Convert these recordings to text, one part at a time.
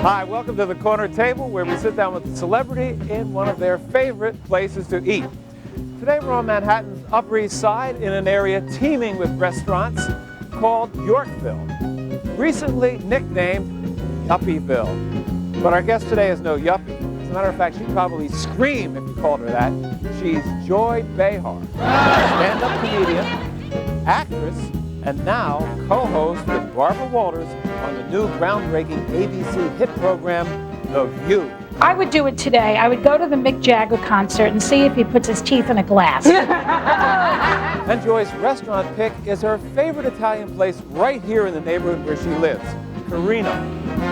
Hi, welcome to the Corner Table, where we sit down with a celebrity in one of their favorite places to eat. Today we're on Manhattan's Upper East Side in an area teeming with restaurants called Yorkville, recently nicknamed Yuppieville. But our guest today is no yuppie. As a matter of fact, she'd probably scream if you called her that. She's Joy Behar, stand-up comedian, actress, and now co-host with Barbara Walters on the new groundbreaking ABC hit program, The View. I would do it today. I would go to the Mick Jagger concert and see if he puts his teeth in a glass. And Joy's restaurant pick is her favorite Italian place right here in the neighborhood where she lives, Carino.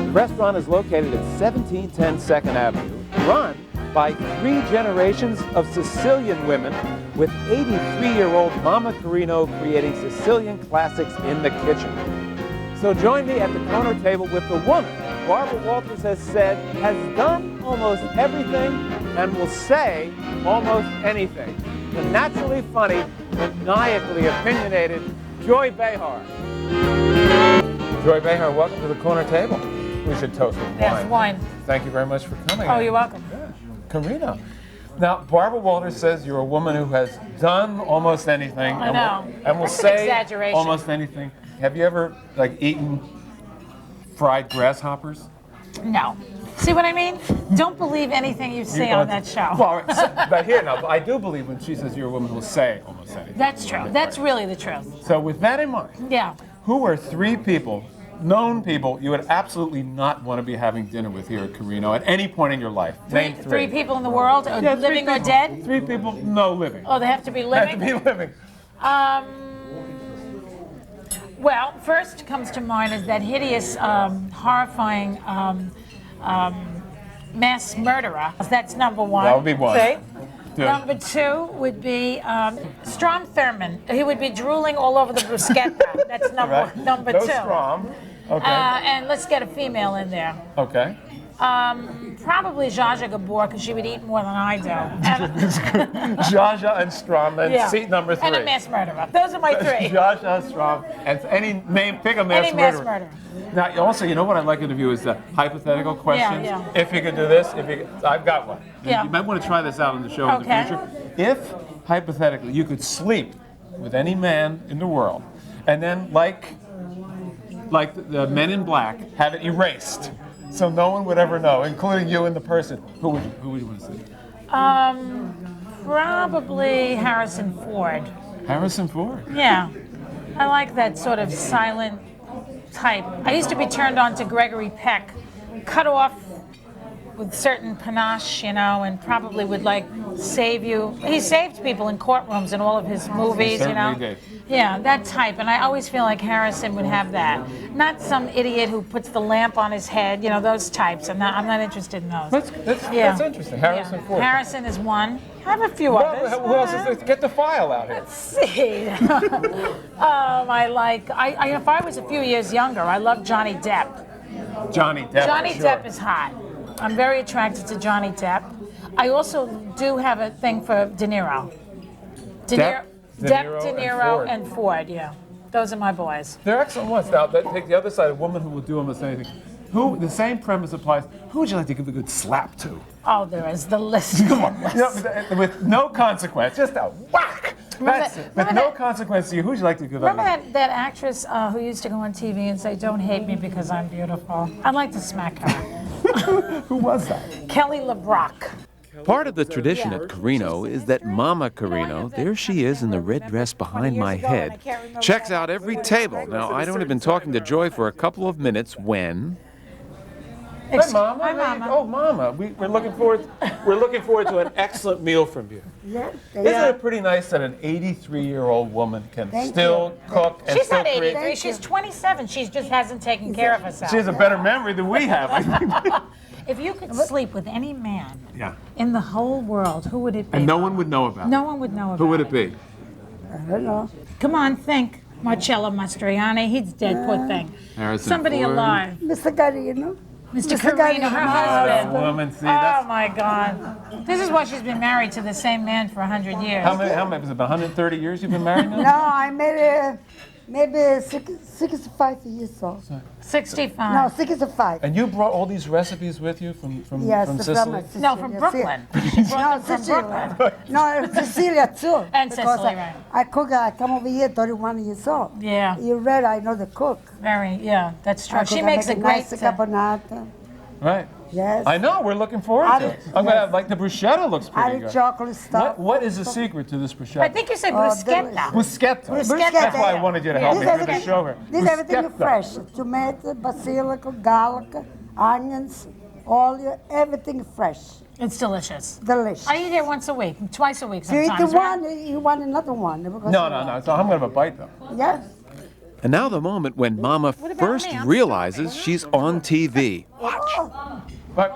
The restaurant is located at 1710 2nd Avenue, run by 3 generations of Sicilian women, with 83-year-old Mama Carino creating Sicilian classics in the kitchen. So join me at the corner table with the woman Barbara Walters has said has done almost everything and will say almost anything. The naturally funny, maniacally opinionated Joy Behar. Joy Behar, welcome to the corner table. We should toast with wine. Yes, wine. Thank you very much for coming. Oh, you're welcome. Yeah. Carino. Now, Barbara Walters says you're a woman who has done almost anything. I know. And will That's an say exaggeration. almost anything. Have you ever eaten fried grasshoppers? No. See what I mean? Don't believe anything you see on that show. Well, but here now, I do believe when she says you're a woman who will say almost anything. That's true. That's really the truth. So with that in mind, Yeah. who are 3 people, known people, you would absolutely not want to be having dinner with here at Carino at any point in your life? Name 3. 3 people in the world, or Yeah, 3 living or people. dead? 3 people, no living. Oh, they have to be They living? have to be living. Well, first comes to mind is that hideous, horrifying mass murderer. That's number 1. That would be 1. See? Two. Number 2 would be Strom Thurmond. He would be drooling all over the bruschetta. That's number Right. number No 2. Strom. Okay. And let's get a female in there. Okay. Probably Zsa Zsa Gabor, because she would eat more than I do. And, Zsa Zsa and Strom, and yeah. seat number 3. And a mass murderer. Those are my 3. Zsa Zsa, Strom, and any name, pick a mass Any mass murderer. murderer. Now, also, you know what I'd like you to do is the hypothetical questions. yeah. If you could do this, I've got one. Yeah. You might want to try this out on the show Okay. in the future. If, hypothetically, you could sleep with any man in the world, and then, like the Men in Black, have it erased, so no one would ever know, including you and the person, who would you want to see? Probably Harrison Ford. Harrison Ford. Yeah. I like that sort of silent type. I used to be turned on to Gregory Peck, cut off with certain panache, and probably would save you. He saved people in courtrooms in all of his movies, certainly did. Yeah, that type. And I always feel like Harrison would have that. Not some idiot who puts the lamp on his head, those types. I'm not interested in those. That's interesting. Harrison Ford. Harrison is one. I have a few others. Who else is there? Get the file out here. Let's see. If I was a few years younger, I love Johnny Depp. Johnny Depp. Johnny sure. Depp is hot. I'm very attracted to Johnny Depp. I also do have a thing for De Niro. Depp, De Niro, and Ford, yeah. Those are my boys. They're excellent ones. Now, take the other side, a woman who will do almost anything. The same premise applies. Who would you like to give a good slap to? Oh, there is the list. Come on. With no consequence, just a whack. That's it. With no consequence to you, who would you like to give Remember that actress who used to go on TV and say, "Don't hate me because I'm beautiful"? I'd like to smack her. Who was that? Kelly LeBrock. Part of the tradition at Carino is that Mama Carino, there she is in the red dress behind my head, checks out every table. Now, I'd only been talking to Joy for a couple of minutes when... Hi, Mama. Hi, Mama. Oh, Mama. We're looking forward to an excellent meal from you. Yeah, Isn't it pretty nice that an 83-year-old woman can still cook and She's still not 83. create? She's 27. She just hasn't taken care of herself. She has a better memory than we have. I think. If you could sleep with any man Yeah. in the whole world, who would it be? And no one would know about it. No one would know about it. Who would it be? I don't know. Come on, think. Marcello Mastroianni. He's dead, poor thing. Harrison Somebody Ford. alive. Mr. Carino. Mr. Mr. Carino, her husband. Woman, see, Oh that's my God. This is why she's been married to the same man for 100 years. how many? Was it 130 years you've been married now? No, I made it Maybe 65 years old. 65. No, 65. And you brought all these recipes with you from Yes, Sicily? No, from Brooklyn. She brought them from Brooklyn. No, Sicilia too. And because Sicily, right. I cook, I come over here 31 years old. Yeah. You read, I know the cook. Yeah, that's true. I She cook, makes I a make great... nice carbonata. Right. Yes. I know, we're looking forward to it. I'm going to have, like, the bruschetta looks I pretty do good. chocolate stuff. What is the secret to this bruschetta? I think you said bruschetta. Bruschetta. Bruschetta, That's why I yeah. wanted you to help me This for the show here. This everything is Bruschetta. fresh. Tomato, basilic, garlic, onions, oil, everything fresh. It's delicious. Delicious. I eat it once a week, twice a week You eat sometimes. the right? one, you want another one. because No. So I'm going to have a bite, though. Yes. And now the moment when Mama about first me? I'm realizes she's on TV. But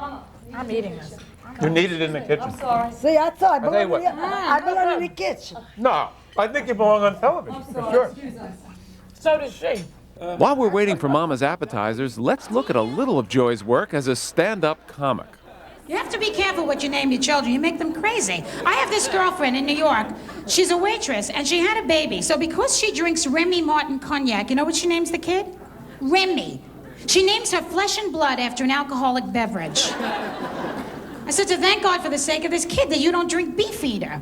I'm eating this. you need it in the kitchen. See, I thought tell you what. I belong in the kitchen. No, I think you belong on television, for sure. So does she. While we're waiting for Mama's appetizers, let's look at a little of Joy's work as a stand-up comic. You have to be careful what you name your children. You make them crazy. I have this girlfriend in New York. She's a waitress, and she had a baby. So because she drinks Remy Martin cognac, you know what she names the kid? Remy. She names her flesh and blood after an alcoholic beverage. I said to thank God for the sake of this kid that you don't drink Beefeater.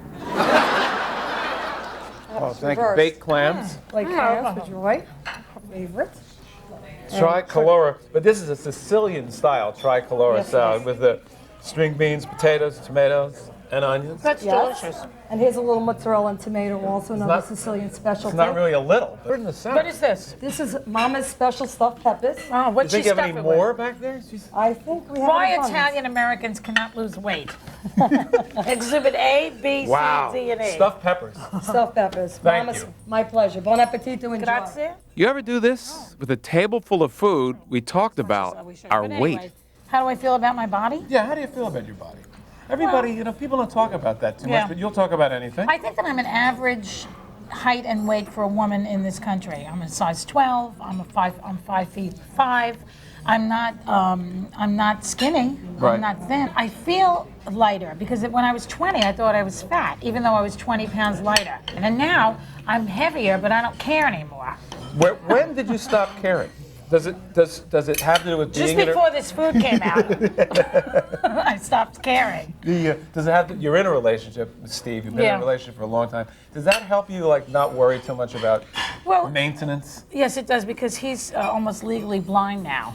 Oh, thank you. Baked clams. Like cows for Joy, her favorite. Tricolora. But this is a Sicilian-style tricolora salad with the string beans, potatoes, tomatoes, and onions. That's delicious. And here's a little mozzarella and tomato, also another not- Sicilian specialty. It's not really a little. Put it in the center. What is this? This is Mama's special stuffed peppers. Oh, You what's she think you have stuffing any with? more back there? I think we have Why an abundance. Italian Americans cannot lose weight. Exhibit A, B, C, Wow. D, and E. Stuffed peppers. Stuffed peppers. Thank Mama's, you. my pleasure. Bon appetito, enjoy. Grazie. You ever do this? With a table full of food, we talked about our But weight. anyway, how do I feel about my body? Yeah, how do you feel about your body? Everybody, people don't talk about that too Yeah. much, but you'll talk about anything. I think that I'm an average height and weight for a woman in this country. I'm a size 12. I'm 5'5". I'm not skinny. Right. I'm not thin. I feel lighter because when I was 20, I thought I was fat, even though I was 20 pounds lighter. And then now I'm heavier, but I don't care anymore. When did you stop caring? Does it have to do with Just being in before this food came out, I stopped caring. does it have to? You're in a relationship with Steve. You've been in Yeah. a relationship for a long time. Does that help you not worry too much about maintenance? Yes, it does, because he's almost legally blind now.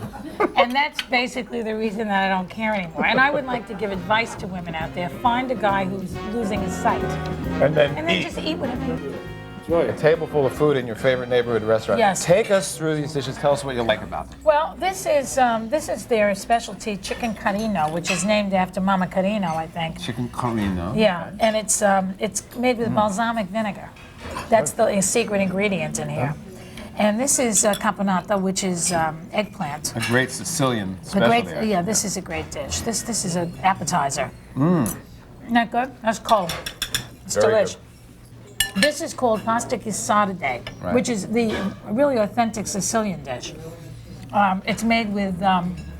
And that's basically the reason that I don't care anymore. And I would like to give advice to women out there. Find a guy who's losing his sight. And then And then just eat whatever you do. Enjoy a table full of food in your favorite neighborhood restaurant. Yes. Take us through these dishes. Tell us what you like about them. Well, this is their specialty chicken carino, which is named after Mama Carino, I think. Chicken carino. Yeah, and it's made with balsamic vinegar. That's the secret ingredient in here. And this is caponata, which is eggplant. A great Sicilian The specialty. great, yeah, this is a great dish. This is an appetizer. Isn't that good? That's cold. It's Very delicious. good. This is called pasta di Sardines, Right. which is the really authentic Sicilian dish. It's made with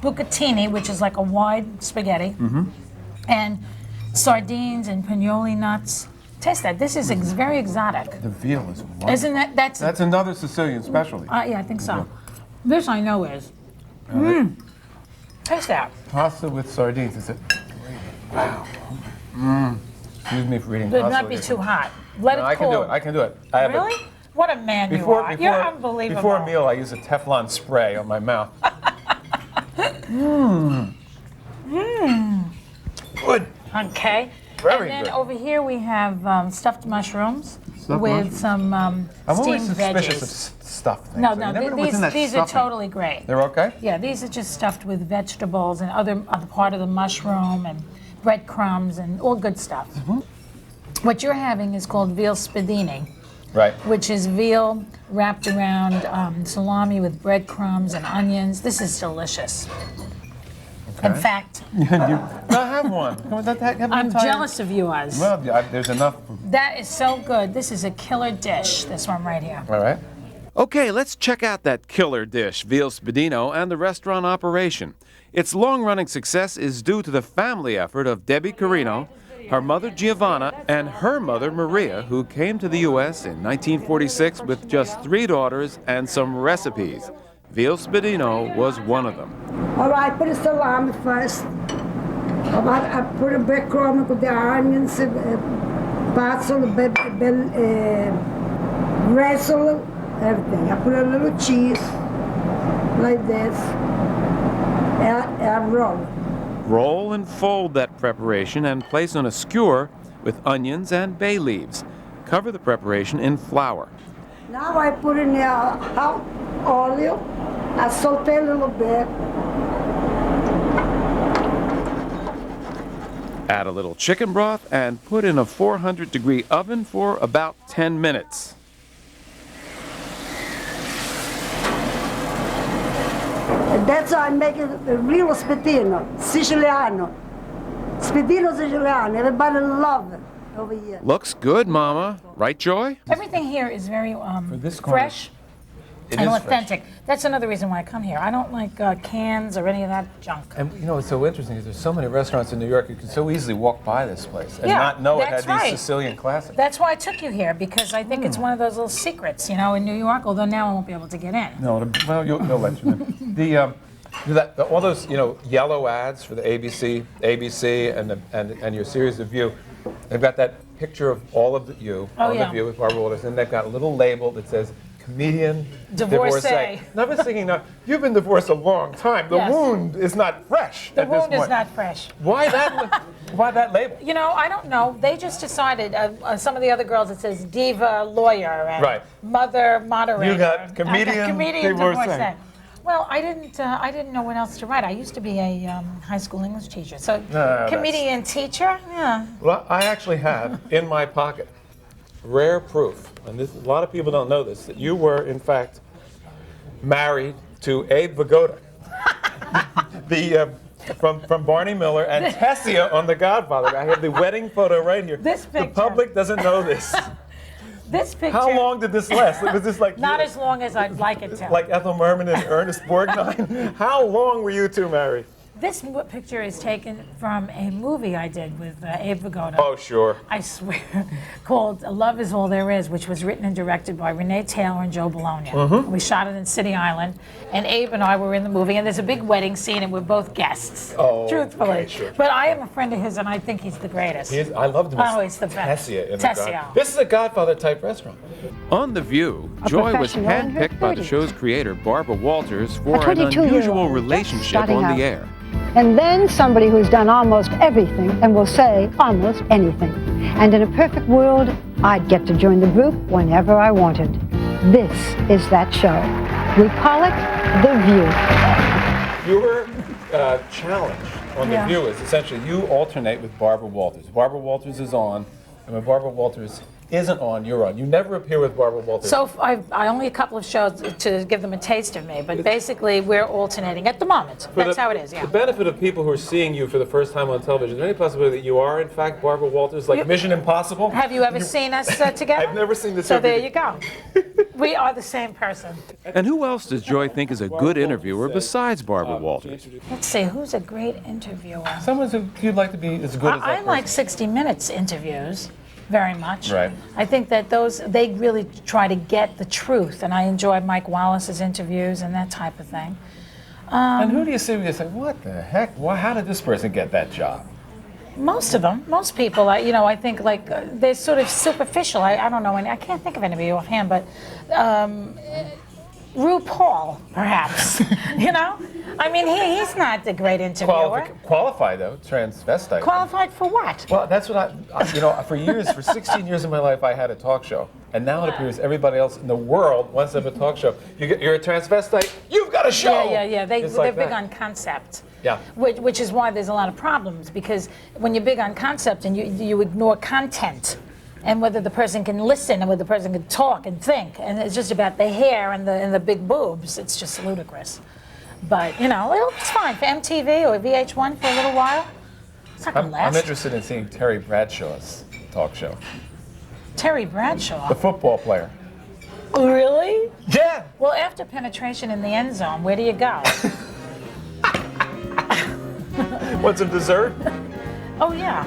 bucatini, which is like a wide spaghetti, and sardines and pinoli nuts. Taste that. This is very exotic. The veal is wonderful. Isn't that? That's another Sicilian specialty. Yeah, I think so. This I know is. Taste that. Pasta with sardines. Is it? Wow. Excuse me for eating But pasta. not be with too hot. Let No, it I cool. can do it. I can do it. I have Really? What a man you Before, are. before, You're unbelievable. Before a meal, I use a Teflon spray on my mouth. Good. Okay. Very and then good. over here we have stuffed mushrooms Stuffed with mushrooms. some I'm always steamed suspicious veggies. of stuffed things. No, You no, never know what's in that these are stuffing. totally great. They're okay? Yeah, these are just stuffed with vegetables and other part of the mushroom and breadcrumbs and all good stuff. What you're having is called Veal Spadina, Right. which is veal wrapped around salami with breadcrumbs and onions. This is delicious. In fact, No, have one. Come on, have an I'm entire- jealous of yours. Well, there's enough. That is so good. This is a killer dish, this one right here. All right. Okay, let's check out that killer dish, Veal Spadina, and the restaurant operation. Its long-running success is due to the family effort of Debbie Carino, her mother Giovanna, and her mother Maria, who came to the U.S. in 1946 with just 3 daughters and some recipes. Veal Spadina was one of them. All right, put the salami first. I put a macaroni with the onions, basil, basil, everything. I put a little cheese, like this, and roll. Roll and fold that preparation and place on a skewer with onions and bay leaves. Cover the preparation in flour. Now I put in the hot oil. I saute a little bit. Add a little chicken broth and put in a 400-degree oven for about 10 minutes. And that's how I make it a real Spadina, Siciliano. Spadino Siciliano, everybody love it over here. Looks good, Mama. Right, Joy? Everything here is very this corner, fresh and authentic. That's another reason why I come here. I don't like cans or any of that junk. And you know what's so interesting is there's so many restaurants in New York, you can so easily walk by this place and Yeah, not know it had that's right. these Sicilian classics. That's why I took you here, because I think it's one of those little secrets, you know, in New York, although now I won't be able to get in. No, well, you'll let you in. All those, you know, yellow ads for the ABC, and your series of View, they've got that picture of all of you on the View with Barbara Walters, and they've got a little label that says comedian, Divorcee. And I was thinking, now, you've been divorced a long time. The Yes. wound is not fresh The at this wound point. is not fresh. Why that? Why that label? You know, I don't know. They just decided, some of the other girls, it says diva lawyer and Right. mother moderator. You got I comedian, comedian divorcee. divorcee. Well, I didn't know what else to write. I used to be a high school English teacher. So comedian teacher, yeah. Well, I actually have in my pocket rare proof, and this, a lot of people don't know this, that you were in fact married to Abe Vigoda, from Barney Miller and Tessia on The Godfather. I have the wedding photo right here. This The picture. public doesn't know this. This picture. How long did this last? Was this like Not as long as I'd like it to. like Ethel Merman and Ernest Borgnine? How long were you two married? This picture is taken from a movie I did with Abe Vigoda. Oh, sure. I swear, called Love Is All There Is, which was written and directed by Renee Taylor and Joe Bologna. We shot it in City Island, and Abe and I were in the movie, and there's a big wedding scene, and we're both guests, truthfully. okay, sure. But I am a friend of his, and I think he's the greatest. I loved him. Oh, he's the best. Tessia in Tessia. The God. This is a Godfather type restaurant. On The View, Joy was professional in her handpicked by the 30s. show's creator, Barbara Walters, for A an 22-year-old unusual just relationship starting on out. the air. And then somebody who's done almost everything and will say almost anything. And in a perfect world, I'd get to join the group whenever I wanted. This is that show. We call it The View. Your challenge on The View is essentially you alternate with Barbara Walters. Barbara Walters is on, and when Barbara Walters isn't on, you're on. You never appear with Barbara Walters. So I only a couple of shows to give them a taste of me, but basically we're alternating at the moment. That's how it is, yeah. The benefit of people who are seeing you for the first time on television, is there any possibility that you are, in fact, Barbara Walters, like Mission Impossible? Have you ever seen us together? I've never seen this. So there you go. We are the same person. And who else does Joy think is a good interviewer besides Barbara Walters? Let's see, who's a great interviewer? Someone who you'd like to be as good as that I person. like 60 Minutes interviews very much. Right. I think that they really try to get the truth, and I enjoy Mike Wallace's interviews and that type of thing. And who do you see when you say, what the heck? How did this person get that job? Most of them, most people, I think they're sort of superficial. I don't know, and I can't think of anybody offhand, but RuPaul, perhaps. You know? I mean, he's not the great interviewer. Qualified, though, transvestite. Qualified for what? Well, that's what for 16 years of my life, I had a talk show. And now it appears everybody else in the world wants to have a talk show. You're a transvestite, you've got a show! Yeah. It's They're like big that. on concept. Yeah. Which is why there's a lot of problems, because when you're big on concept and you ignore content, and whether the person can listen and whether the person can talk and think, and it's just about the hair and the big boobs, it's just ludicrous. But, it's fine for MTV or VH1 for a little while. It's not going to last. I'm interested in seeing Terry Bradshaw's talk show. Terry Bradshaw. The football player. Really? Yeah! Well, after penetration in the end zone, where do you go? Want some dessert? Oh, yeah.